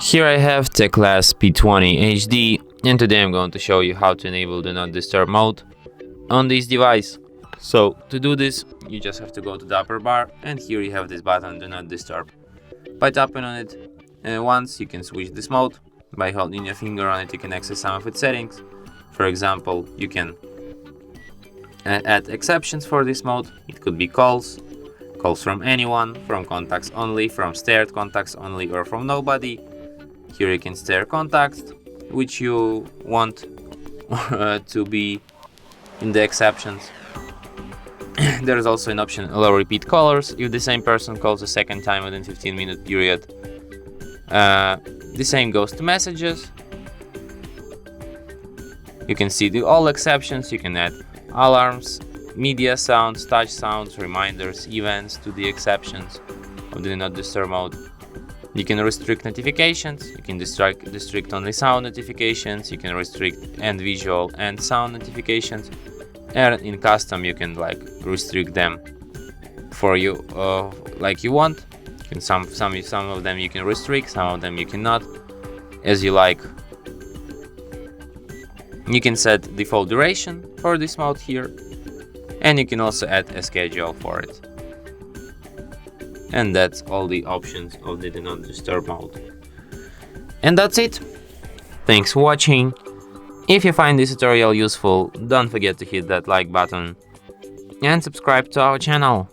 Here I have TECLAST P20HD, and today I'm going to show you how to enable Do Not Disturb mode on this device. So to do this, you just have to go to the upper bar, and here you have this button Do Not Disturb. By tapping on it once, you can switch this mode. By holding your finger on it, you can access some of its settings. For example, you can add exceptions for this mode. It could be calls from anyone, from contacts only, from starred contacts only, or from nobody. Here you can star contacts which you want to be in the exceptions. There is also an option allow repeat callers if the same person calls a second time within 15-minute period. The same goes to messages. You can see all exceptions. You can add alarms, media sounds, touch sounds, reminders, events to the exceptions of the Do Not Disturb mode. You can restrict notifications. You can restrict only sound notifications. You can restrict and visual and sound notifications. And in custom, you can restrict them for you like you want. Some of them you can restrict, some of them you cannot, as you like. You can set default duration for this mode here, and you can also add a schedule for it. And that's all the options of the Do Not Disturb mode. And that's it. Thanks for watching. If you find this tutorial useful, don't forget to hit that like button and subscribe to our channel.